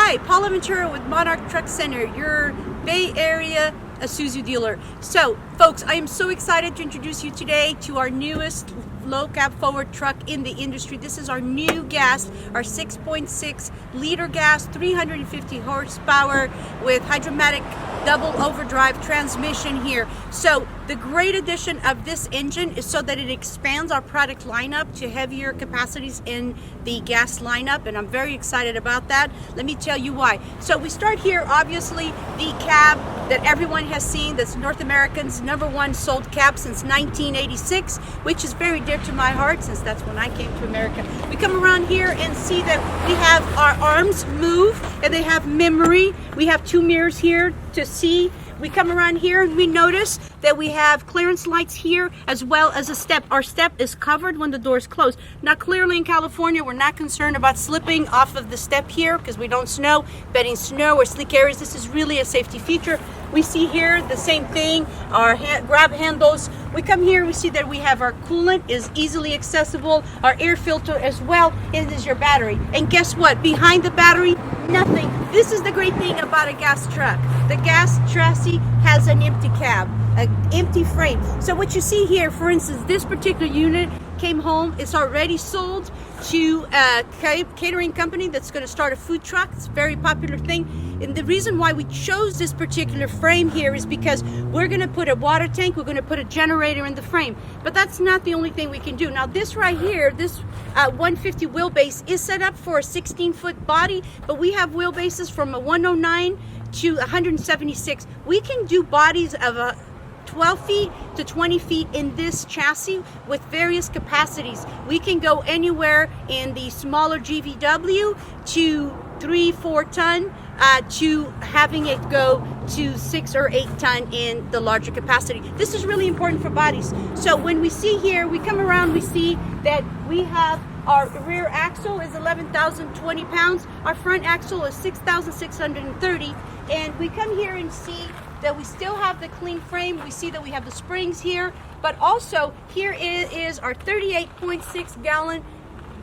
Hi, Paula Ventura with Monarch Truck Center, your Bay Area Isuzu dealer. So, folks, I am so excited to introduce you today to our newest low cab forward truck in the industry. This is our new gas, our 6.6 liter gas, 350 horsepower with hydromatic double overdrive transmission here. So the great addition of this engine is so that it expands our product lineup to heavier capacities in the gas lineup, and I'm very excited about that. Let me tell you why. So we start here, obviously, the cab that everyone has seen, that's North American's #1 sold cab since 1986, which is very dear to my heart since that's when I came to America. We come around here and see that we have our arms move and they have memory. We have 2 mirrors here to see. We come around here and we notice that we have clearance lights here as well as a step. Our step is covered when the door is closed. Now clearly in California we're not concerned about slipping off of the step here because we don't snow, but in snow or slick areas this is really a safety feature. We see here the same thing, our grab handles. We come here, we see that we have our coolant is easily accessible, our air filter as well, and this is your battery. And guess what? Behind the battery, nothing. This is the great thing about a gas truck. The gas chassis has an empty cab, an empty frame. So what you see here, for instance, this particular unit came home, it's already sold to a catering company that's going to start a food truck. It's a very popular thing. And the reason why we chose this particular frame here is because we're going to put a water tank, we're going to put a generator in the frame. But that's not the only thing we can do. Now this right here, this 150 wheelbase is set up for a 16-foot body, but we have wheelbases from a 109 to 176. We can do bodies of a 12 feet to 20 feet in this chassis with various capacities. We can go anywhere in the smaller GVW to 3-4 ton to having it go to 6 or 8 ton in the larger capacity. This is really important for bodies. So when we see here, we come around, we see that we have our rear axle is 11,020 pounds. Our front axle is 6,630. And we come here and see that we still have the clean frame. We see that we have the springs here, but also here is our 38.6 gallon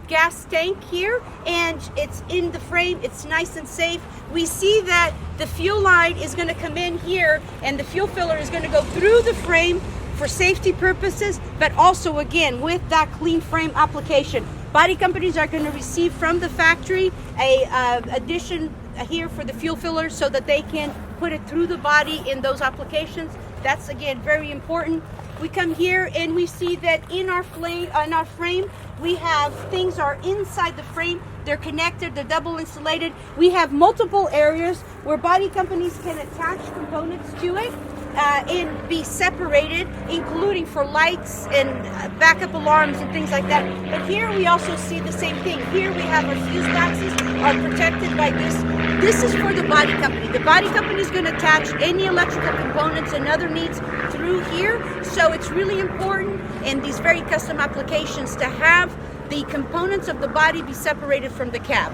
gas tank here, and it's in the frame. It's nice and safe. We see that the fuel line is going to come in here and the fuel filler is going to go through the frame for safety purposes, but also again with that clean frame application. Body companies are going to receive from the factory a addition here for the fuel filler so that they can put it through the body in those applications. That's again very important. We come here and we see that in our frame we have things are inside the frame. They're connected, they're double insulated. We have multiple areas where body companies can attach components to it and be separated, including for lights and backup alarms and things like that. But here we also see the same thing. Here we have our fuse boxes are protected by this. This is for the body company. The body company is going to attach any electrical components and other needs through here. So it's really important in these very custom applications to have the components of the body be separated from the cab.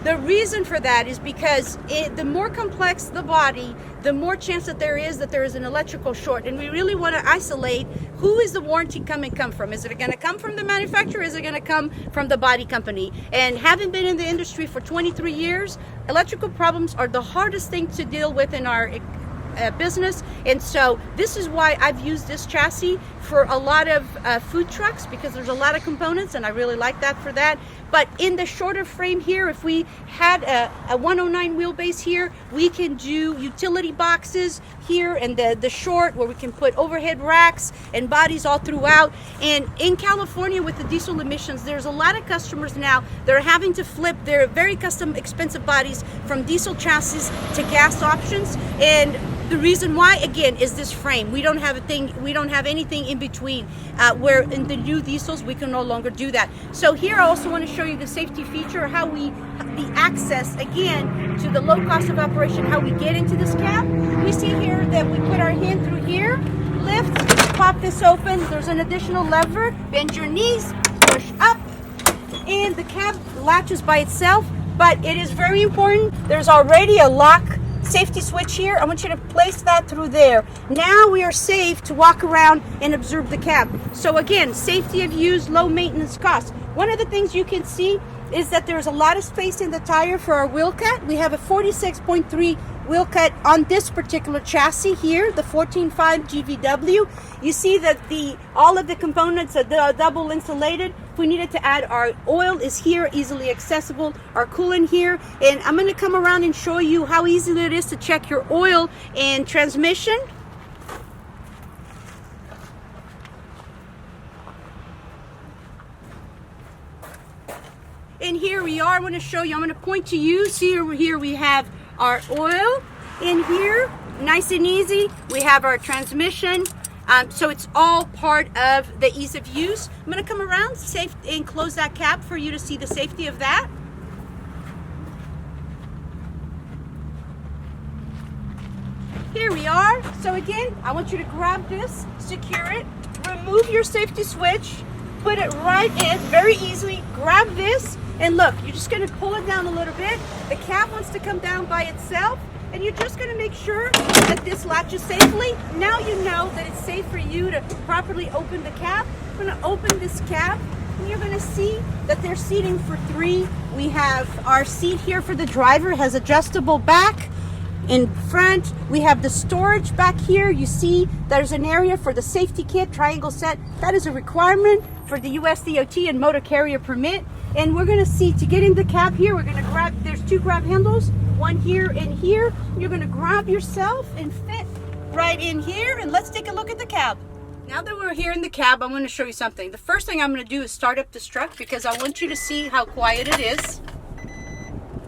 The reason for that is because the more complex the body, the more chance that there is an electrical short. And we really want to isolate who is the warranty come from. Is it going to come from the manufacturer? Is it going to come from the body company? And having been in the industry for 23 years, electrical problems are the hardest thing to deal with in our business. And so this is why I've used this chassis for a lot of food trucks, because there's a lot of components and I really like that for that. But in the shorter frame here, if we had a 109 wheelbase here, we can do utility boxes here and the short where we can put overhead racks and bodies all throughout. And in California with the diesel emissions, there's a lot of customers now that are having to flip their very custom expensive bodies from diesel chassis to gas options. And the reason why, again, is this frame. We don't have anything in between. Where in the new diesels, we can no longer do that. So here I also want to show you the safety feature, how the access, again, to the low cost of operation, how we get into this cab. We see here that we put our hand through here, lift, pop this open. There's an additional lever. Bend your knees, push up, and the cab latches by itself. But it is very important. There's already a lock safety switch here. I want you to place that through there. Now we are safe to walk around and observe the cab. So again, safety of use, low maintenance costs. One of the things you can see is that there's a lot of space in the tire for our wheel cut. We have a 46.3 wheel cut on this particular chassis here, the 14.5 GVW. You see that all of the components are double insulated. If we needed to add, our oil is here, easily accessible, our coolant here. And I'm going to come around and show you how easy it is to check your oil and transmission. And here we are. I'm going to show you. I'm going to point to you. See here we have our oil in here, nice and easy. We have our transmission. So it's all part of the ease of use. I'm going to come around safe and close that cap for you to see the safety of that. Here we are. So again, I want you to grab this, secure it, remove your safety switch, put it right in very easily. Grab this, and look, you're just going to pull it down a little bit. The cap wants to come down by itself, and you're just going to make sure that this latches safely. Now you know that it's safe for you to properly open the cap. I'm going to open this cap, and you're going to see that there's seating for 3. We have our seat here for the driver, has adjustable back. In front, we have the storage back here. You see there's an area for the safety kit, triangle set. That is a requirement for the US DOT and motor carrier permit. And we're going to see, to get in the cab here, we're going to grab, there's 2 grab handles, one here and here. You're going to grab yourself and fit right in here. And let's take a look at the cab. Now that we're here in the cab, I'm going to show you something. The first thing I'm going to do is start up this truck because I want you to see how quiet it is.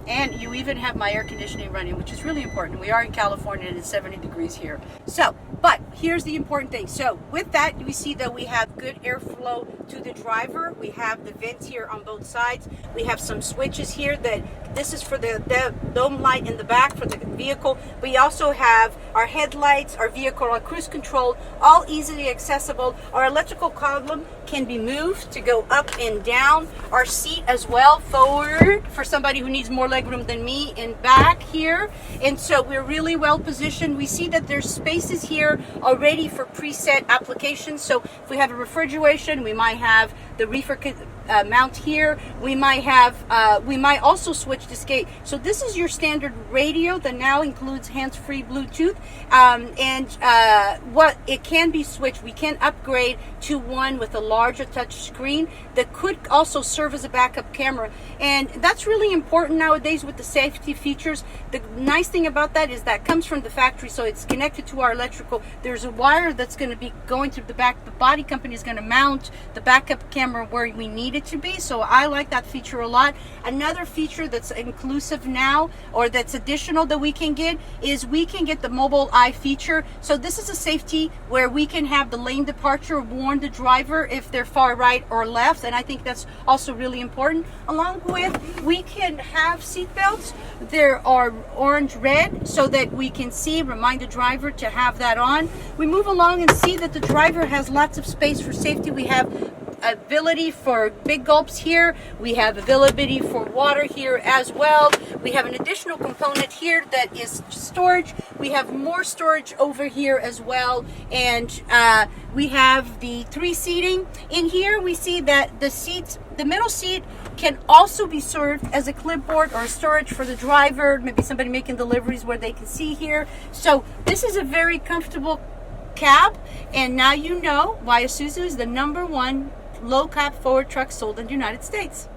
And you even have my air conditioning running, which is really important. We are in California and it's 70 degrees here. So, but here's the important thing. So with that, we see that we have good airflow to the driver. We have the vents here on both sides. We have some switches here that this is for the dome light in the back for the vehicle. We also have our headlights, our vehicle, our cruise control, all easily accessible. Our electrical column can be moved to go up and down. Our seat as well, forward for somebody who needs more legroom than me, and back here. And so we're really well positioned. We see that there's spaces here already for preset applications. So if we have a refrigeration, we might have the reefer mount here. We might have, we might also switch this gate. So this is your standard radio that now includes hands-free Bluetooth. What it can be switched, we can upgrade to one with a larger touch screen that could also serve as a backup camera. And that's really important nowadays with the safety features. The nice thing about that is that comes from the factory, so it's connected to our electrical. There's a wire that's going to be going to the back. The body company is going to mount the backup camera where we need it to be. So I like that feature a lot. Another feature that's inclusive now, or that's additional that we can get, is we can get the mobile eye feature. So this is a safety where we can have the lane departure warn the driver if they're far right or left, and I think that's also really important. Along with, we can have seat belts. There are orange red so that we can see, remind the driver to have that on. We move along and see that the driver has lots of space for safety. We have ability for big gulps here. We have availability for water here as well. We have an additional component here that is storage. We have more storage over here as well. And we have the 3 seating. In here we see that the seats, the middle seat can also be served as a clipboard or storage for the driver, maybe somebody making deliveries where they can see here. So this is a very comfortable cab, and now you know why Isuzu is the #1 low cab forward truck sold in the United States.